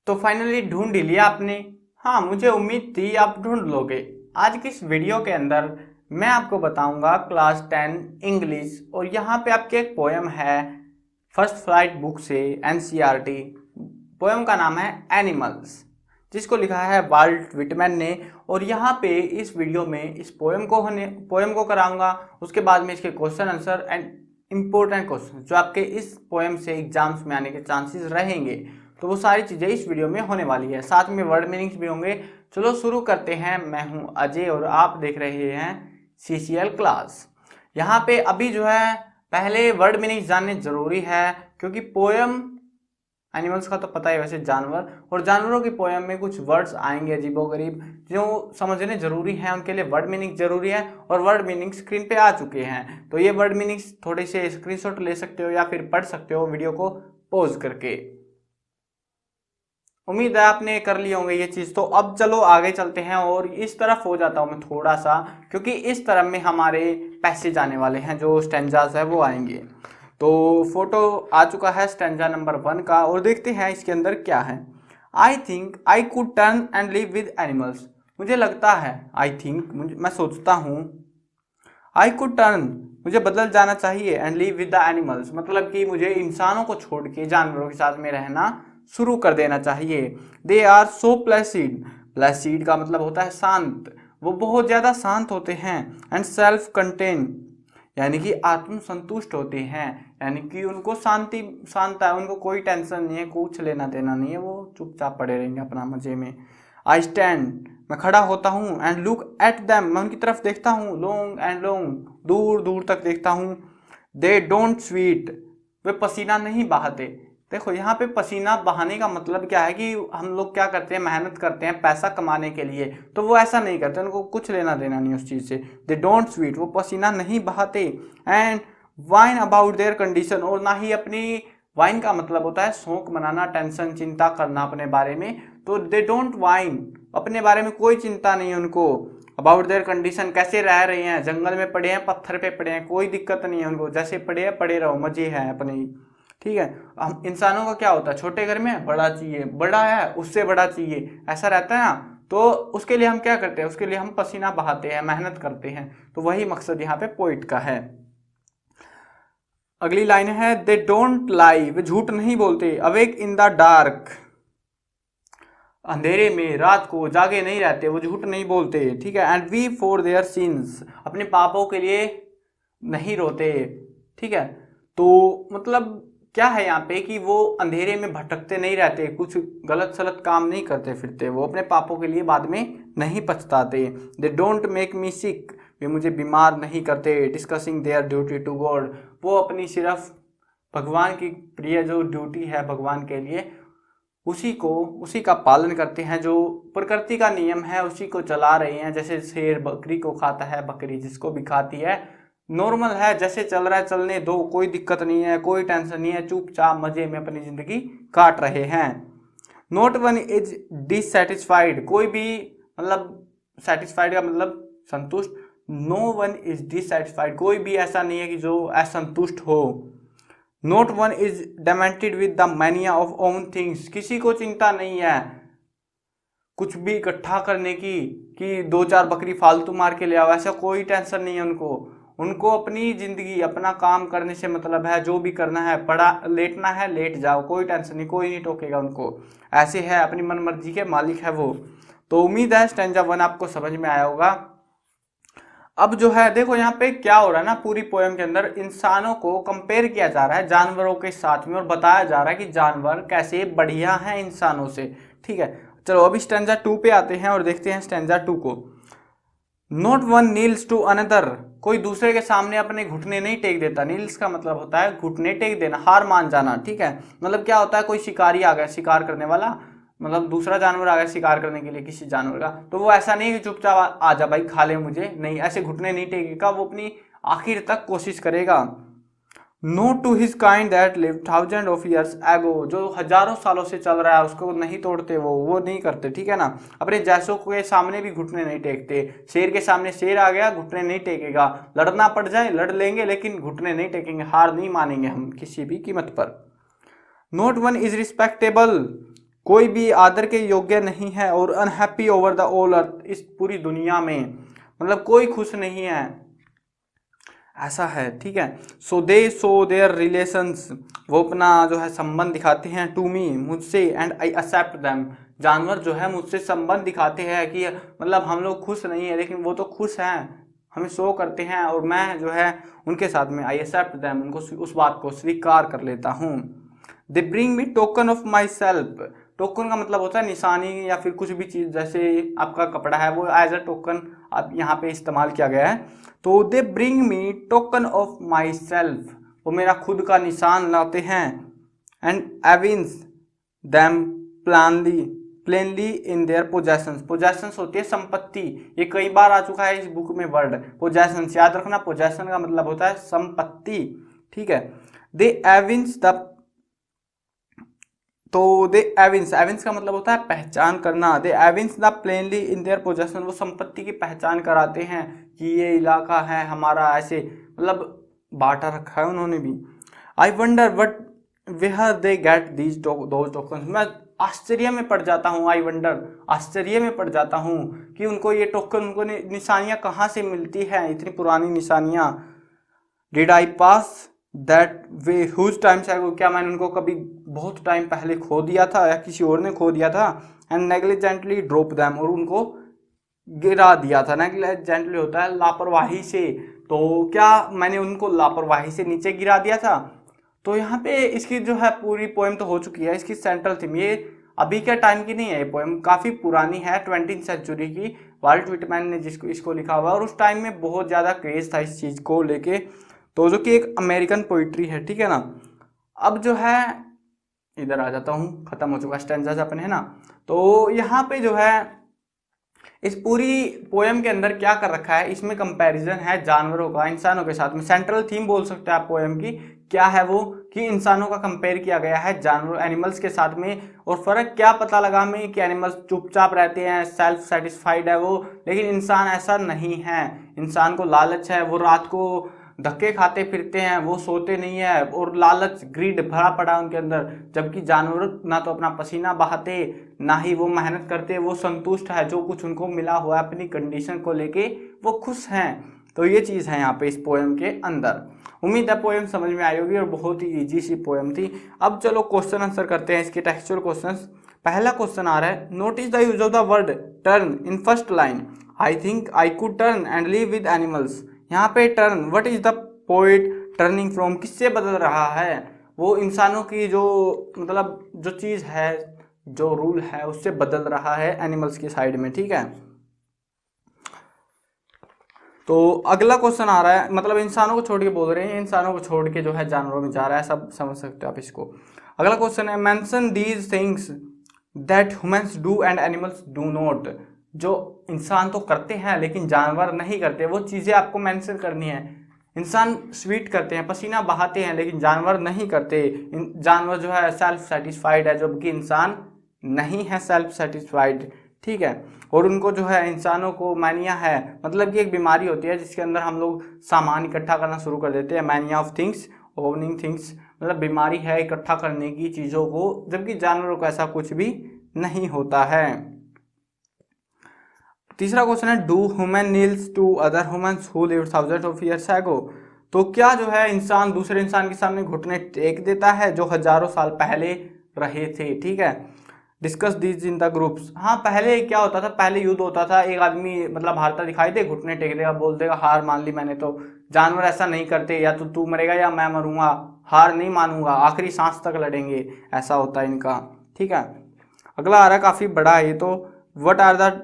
तो फाइनली ढूंढ ही लिया आपने। हाँ, मुझे उम्मीद थी आप ढूंढ लोगे। आज की इस वीडियो के अंदर मैं आपको बताऊंगा क्लास 10 इंग्लिश, और यहाँ पे आपकी एक पोयम है फर्स्ट फ्लाइट बुक से एनसीईआरटी। पोयम का नाम है एनिमल्स, जिसको लिखा है वाल्ट विटमैन ने। और यहाँ पे इस वीडियो में इस पोयम को कराऊंगा। उसके बाद में इसके question answer and important question जो आपके इस पोयम से एग्जाम्स में आने के चांसेस रहेंगे, तो वो सारी चीज़ें इस वीडियो में होने वाली है। साथ में वर्ड मीनिंग्स भी होंगे। चलो शुरू करते हैं। मैं हूं अजय और आप देख रहे हैं सीसीएल क्लास। यहाँ पे अभी जो है पहले वर्ड मीनिंग्स जानने जरूरी है, क्योंकि पोयम एनिमल्स का तो पता है वैसे जानवर, और जानवरों की पोयम में कुछ वर्ड्स आएंगे अजीबोगरीब जो समझने जरूरी हैं। उनके लिए वर्ड मीनिंग जरूरी है, और वर्ड मीनिंग स्क्रीन पे आ चुके हैं। तो ये वर्ड मीनिंग्स थोड़े से स्क्रीनशॉट ले सकते हो या फिर पढ़ सकते हो वीडियो को पॉज करके। उम्मीद है आपने कर लिए होंगे ये चीज। तो अब चलो आगे चलते हैं, और इस तरफ हो जाता हूं मैं थोड़ा सा, क्योंकि इस तरफ में हमारे पैसेज आने वाले हैं, जो स्टैंजास है वो आएंगे। तो फोटो आ चुका है स्टैंजा नंबर 1 का, और देखते हैं इसके अंदर क्या है। I think I could turn and live with animals. मुझे लगता है, आई थिंक मैं सोचता हूँ, आई कुड टर्न मुझे बदल जाना चाहिए, and live with the animals मतलब कि मुझे इंसानों को छोड़ के जानवरों के साथ में रहना शुरू कर देना चाहिए। They are so placid. Placid का मतलब होता है शांत। वो बहुत ज्यादा शांत होते हैं। एंड सेल्फ कंटेन यानी कि आत्म संतुष्ट होते हैं, यानी कि उनको शांत है, उनको कोई टेंशन नहीं है, कुछ लेना देना नहीं है, वो चुपचाप पड़े रहेंगे अपना मजे में। आई स्टैंड मैं खड़ा होता हूँ, एंड लुक एट दैम मैं उनकी तरफ देखता हूँ, लॉन्ग एंड लॉन्ग दूर दूर तक देखता हूँ। दे डोंट स्वीट वे पसीना नहीं बहाते। देखो यहाँ पे पसीना बहाने का मतलब क्या है कि हम लोग क्या करते हैं, मेहनत करते हैं पैसा कमाने के लिए, तो वो ऐसा नहीं करते, उनको कुछ लेना देना नहीं उस चीज से। दे डोंट स्वीट वो पसीना नहीं बहाते। And wine about their condition और ना ही अपनी, वाइन का मतलब होता है शौक मनाना, टेंशन चिंता करना अपने बारे में। तो दे डोंट वाइन अपने बारे में कोई चिंता नहीं है उनको। अबाउट देयर कंडीशन कैसे रह रहे हैं, जंगल में पड़े हैं, पत्थर पे पड़े हैं, कोई दिक्कत नहीं है उनको, जैसे पड़े हैं पड़े रहो, मजे है अपने ही। ठीक है। हम इंसानों का क्या होता है, छोटे घर में बड़ा चाहिए, बड़ा है उससे बड़ा चाहिए, ऐसा रहता है ना। तो उसके लिए हम क्या करते हैं, उसके लिए हम पसीना बहाते हैं, मेहनत करते हैं। तो वही मकसद यहाँ पे पोइट का है। अगली लाइन है दे डोंट लाई वे झूठ नहीं बोलते। अवेक इन द डार्क अंधेरे में रात को जागे नहीं रहते, वो झूठ नहीं बोलते। ठीक है। And we for their sins अपने पापों के लिए नहीं रोते। ठीक है। तो मतलब क्या है यहाँ पे कि वो अंधेरे में भटकते नहीं रहते, कुछ गलत सलत काम नहीं करते फिरते, वो अपने पापों के लिए बाद में नहीं पछताते। दे डोंट मेक मी सिक वे मुझे बीमार नहीं करते। Discussing their duty to God वो अपनी सिर्फ भगवान की प्रिय जो ड्यूटी है भगवान के लिए, उसी का पालन करते हैं। जो प्रकृति का नियम है उसी को चला रहे हैं। जैसे शेर बकरी को खाता है, बकरी जिसको भी खाती है, नॉर्मल है, जैसे चल रहा है चलने दो, कोई दिक्कत नहीं है, कोई टेंशन नहीं है, चुपचाप मजे में अपनी जिंदगी काट रहे हैं। नॉट वन इज डिससेटिस्फाइड कोई भी, मतलब सेटिस्फाइड का मतलब संतुष्ट। नो वन इज डिससेटिस्फाइड कोई भी ऐसा नहीं है कि जो असंतुष्ट हो। Not one is demented with the mania of own things किसी को चिंता नहीं है कुछ भी इकट्ठा करने की, कि 2-4 बकरी फालतू मार के ले आओ, ऐसा कोई टेंशन नहीं है उनको। उनको अपनी जिंदगी अपना काम करने से मतलब है, जो भी करना है, पड़ा लेटना है लेट जाओ, कोई टेंशन नहीं, कोई नहीं टोकेगा उनको। ऐसे है, अपनी मन मर्जी के मालिक है वो। तो उम्मीद है स्टैंजा 1 आपको समझ में आया होगा। अब जो है देखो यहाँ पे क्या हो रहा है ना, पूरी पोएम के अंदर इंसानों को कंपेयर किया जा रहा है जानवरों के साथ में, और बताया जा रहा है कि जानवर कैसे बढ़िया हैं इंसानों से। ठीक है। चलो अभी स्टैंजा 2 पे आते हैं और देखते हैं स्टैंजा 2 को। Not one kneels to another कोई दूसरे के सामने अपने घुटने नहीं टेक देता। नील्स का मतलब होता है घुटने टेक देना, हार मान जाना। ठीक है। मतलब क्या होता है, कोई शिकारी आ गया, शिकार करने वाला, मतलब दूसरा जानवर आ गया शिकार करने के लिए किसी जानवर का, तो वो ऐसा नहीं कि चुपचाप आ जा भाई खा ले मुझे, नहीं, ऐसे घुटने नहीं टेकेगा, वो अपनी आखिर तक कोशिश करेगा। No to his kind that live 1000 of years ago जो हजारों सालों से चल रहा है उसको नहीं तोड़ते, वो नहीं करते। ठीक है ना। अपने जैसों के सामने भी घुटने नहीं टेकते। शेर के सामने शेर आ गया, घुटने नहीं टेकेगा, लड़ना पड़ जाए लड़ लेंगे लेकिन घुटने नहीं टेकेंगे, हार नहीं मानेंगे हम किसी भी कीमत पर। नोट वन इज रिस्पेक्टेबल कोई भी आदर के योग्य नहीं है, और अनहैप्पी ओवर द ऑल अर्थ, इस पूरी दुनिया में मतलब कोई खुश नहीं है, ऐसा है, ठीक है। सो दे शो देयर रिलेशंस, वो अपना जो है संबंध दिखाते हैं, टू मी, मुझसे, एंड आई एक्सेप्ट देम, जानवर जो है मुझसे संबंध दिखाते हैं कि मतलब हम लोग खुश नहीं है लेकिन वो तो खुश हैं, हमें शो करते हैं, और मैं जो है उनके साथ में आई एक्सेप्ट देम, उनको उस बात को स्वीकार कर लेता हूँ। दे bring me token of my self, token का मतलब होता है निशानी या फिर कुछ भी चीज़, जैसे आपका कपड़ा है वो एज अ टोकन अब यहाँ पे इस्तेमाल किया गया है। तो they bring me token of myself, वो मेरा खुद का निशान लाते हैं, and evince them plainly in their possessions, possessions होती है संपत्ति, ये कई बार आ चुका है इस बुक में वर्ड पोजेशंस, याद रखना पोजेशन का मतलब होता है संपत्ति, ठीक है। दे एविंस द, तो दे एविंस, एविंस का मतलब होता है पहचान करना, they evince the plainly in their possession, वो संपत्ति की पहचान कराते हैं कि ये इलाका है हमारा, ऐसे मतलब बांटा रखा है उन्होंने भी। I wonder what were they get these those token, मैं आश्चर्य में पड़ जाता हूँ, आई वंडर, आश्चर्य में पड़ जाता हूँ कि उनको ये टोकन, उनको निशानियाँ कहाँ से मिलती हैं, इतनी पुरानी निशानियाँ। Did I pass that way huge times ago, क्या मैंने उनको कभी बहुत टाइम पहले खो दिया था या किसी और ने खो दिया था, एंड नेग्लिजेंटली ड्रॉप दैम, और उनको गिरा दिया था, नेग्लिजेंटली होता है लापरवाही से, तो क्या मैंने उनको लापरवाही से नीचे गिरा दिया था। तो यहाँ पे इसकी जो है पूरी पोएम तो हो चुकी है, इसकी सेंट्रल थीम, ये अभी के टाइम की नहीं है, ये पोएम काफ़ी पुरानी है, 20वीं सेंचुरी की, वाल्ट व्हिटमैन ने जिसको इसको लिखा हुआ है, और उस टाइम में बहुत ज़्यादा क्रेज था इस चीज़ को लेके, तो जो कि एक अमेरिकन पोइट्री है, ठीक है ना। अब जो है इधर आ जाता हूँ, खत्म हो चुका स्टैंजास अपने, है ना। तो यहाँ पे जो है इस पूरी पोएम के अंदर क्या कर रखा है, इसमें कंपैरिजन है जानवरों का इंसानों के साथ में, सेंट्रल थीम बोल सकते हैं आप पोएम की, क्या है वो कि इंसानों का कंपेयर किया गया है जानवर एनिमल्स के साथ में, और फर्क क्या पता लगा हमें कि एनिमल्स चुपचाप रहते हैं, सेल्फ सेटिस्फाइड है वो, लेकिन इंसान ऐसा नहीं है, इंसान को लालच है, वो रात को धक्के खाते फिरते हैं, वो सोते नहीं है, और लालच ग्रीड भरा पड़ा है उनके अंदर, जबकि जानवर ना तो अपना पसीना बहाते ना ही वो मेहनत करते, वो संतुष्ट है जो कुछ उनको मिला हुआ है अपनी कंडीशन को लेके, वो खुश हैं। तो ये चीज़ है यहाँ पे इस पोएम के अंदर। उम्मीद है पोएम समझ में आई होगी, और बहुत ही इजी सी पोएम थी। अब चलो क्वेश्चन आंसर करते हैं इसके टेक्सचुअल क्वेश्चंस। पहला क्वेश्चन आ रहा है, notice the use of the word turn in first line, I think I could turn and live with animals. यहाँ पे turn, what is the poet turning from, किससे बदल रहा है, वो इंसानों की जो मतलब जो चीज़ है, जो रूल है उससे बदल रहा है एनिमल्स की साइड में, ठीक है। तो अगला क्वेश्चन आ रहा है, मतलब इंसानों को छोड़ के बोल रहे हैं, इंसानों को छोड़ के जो है जानवरों में जा रहा है, सब समझ सकते हो आप इसको। अगला क्वेश्चन है, mention these things that humans do and animals do not, जो इंसान तो करते हैं लेकिन जानवर नहीं करते, वो चीज़ें आपको मेंशन करनी है। इंसान स्वीट करते हैं, पसीना बहाते हैं, लेकिन जानवर नहीं करते। जानवर जो है सेल्फ सेटिस्फाइड है, जबकि इंसान नहीं है सेल्फ सेटिस्फाइड, ठीक है। और उनको जो है इंसानों को मैनिया है, मतलब कि एक बीमारी होती है जिसके अंदर हम लोग सामान इकट्ठा करना शुरू कर देते हैं, मैनिया ऑफ थिंग्स, ओवनिंग थिंग्स, मतलब बीमारी है इकट्ठा करने की चीज़ों को, जबकि जानवरों को ऐसा कुछ भी नहीं होता है। तीसरा क्वेश्चन है, do human kneels to other humans who lived thousands of years ago, तो क्या जो है इंसान दूसरे इंसान के सामने घुटने टेक देता है जो हजारों साल पहले रहे थे, ठीक है। Discuss this in the groups, हाँ पहले क्या होता था, पहले युद्ध होता था, एक आदमी मतलब हारता दिखाई दे, घुटने टेक देगा, बोल देगा हार मान ली मैंने। तो जानवर ऐसा नहीं करते, या तो तू मरेगा या मैं मरूंगा, हार नहीं मानूंगा, आखिरी सांस तक लड़ेंगे, ऐसा होता है इनका, ठीक है। अगला आ रहा है, काफी बड़ा है ये तो, what are the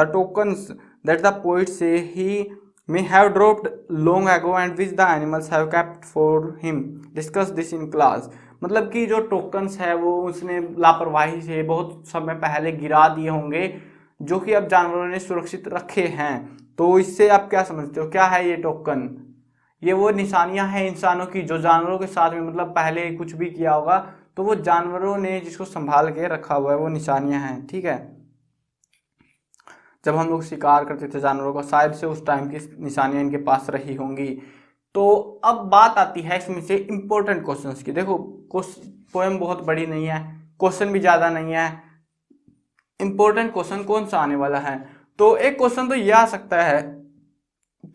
tokens that the poet say he may have dropped long ago and which the animals have kept for him, discuss this in class, मतलब कि जो टोकन्स है वो उसने लापरवाही से बहुत समय पहले गिरा दिए होंगे, जो कि अब जानवरों ने सुरक्षित रखे हैं। तो इससे आप क्या समझते हो, क्या है ये टोकन, ये वो निशानियां हैं इंसानों की जो जानवरों के साथ में मतलब पहले कुछ भी किया होगा, तो वो जानवरों ने जिसको संभाल के रखा हुआ है वो निशानियां हैं, ठीक है। जब हम लोग शिकार करते थे जानवरों का, शायद से उस टाइम की निशानियां इनके पास रही होंगी। तो अब बात आती है इसमें से इंपॉर्टेंट क्वेश्चंस की। देखो पोएम बहुत बड़ी नहीं है, क्वेश्चन भी ज़्यादा नहीं है। इंपॉर्टेंट क्वेश्चन कौन सा आने वाला है? तो एक क्वेश्चन तो ये आ सकता है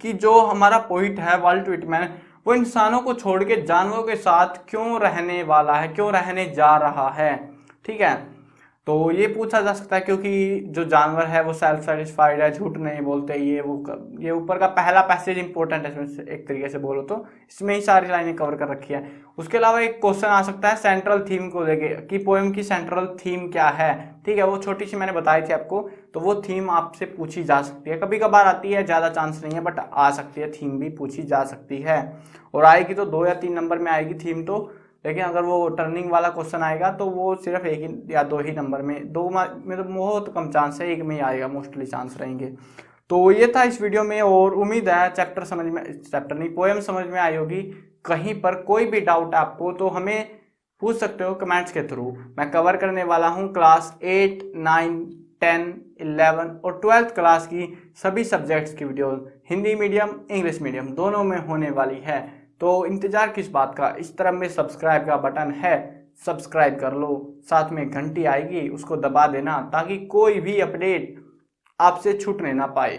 कि जो हमारा पोइट है वाल्ट व्हिटमैन, वो इंसानों को छोड़ के जानवरों के साथ क्यों रहने वाला है, क्यों रहने जा रहा है। ठीक है, तो ये पूछा जा सकता है क्योंकि जो जानवर है वो सेल्फ सेटिस्फाइड है, झूठ नहीं बोलते, ये ऊपर का पहला पैसेज इंपॉर्टेंट है इसमें से, एक तरीके से बोलो तो इसमें ही सारी लाइनें कवर कर रखी है। उसके अलावा एक क्वेश्चन आ सकता है सेंट्रल थीम को लेके कि पोएम की सेंट्रल थीम क्या है। ठीक है, वो छोटी सी मैंने बताई थी आपको, तो वो थीम आपसे पूछी जा सकती है, कभी कभार आती है, ज़्यादा चांस नहीं है बट आ सकती है, थीम भी पूछी जा सकती है। और आएगी तो 2 या 3 नंबर में आएगी थीम तो, लेकिन अगर वो टर्निंग वाला क्वेश्चन आएगा तो वो सिर्फ 1 या 2 ही नंबर में, 2 में तो बहुत कम चांस है, 1 में ही आएगा, मोस्टली चांस रहेंगे। तो ये था इस वीडियो में, और उम्मीद है चैप्टर नहीं, पोएम समझ में आई होगी। कहीं पर कोई भी डाउट आपको तो हमें पूछ सकते हो कमेंट्स के थ्रू। मैं कवर करने वाला हूँ क्लास 8, 9, 10, 11 और 12th क्लास की सभी सब्जेक्ट्स की video, Hindi medium English medium दोनों में होने वाली है। तो इंतजार किस बात का, इस तरफ में सब्सक्राइब का बटन है, सब्सक्राइब कर लो, साथ में घंटी आएगी उसको दबा देना ताकि कोई भी अपडेट आपसे छूटने ना पाए।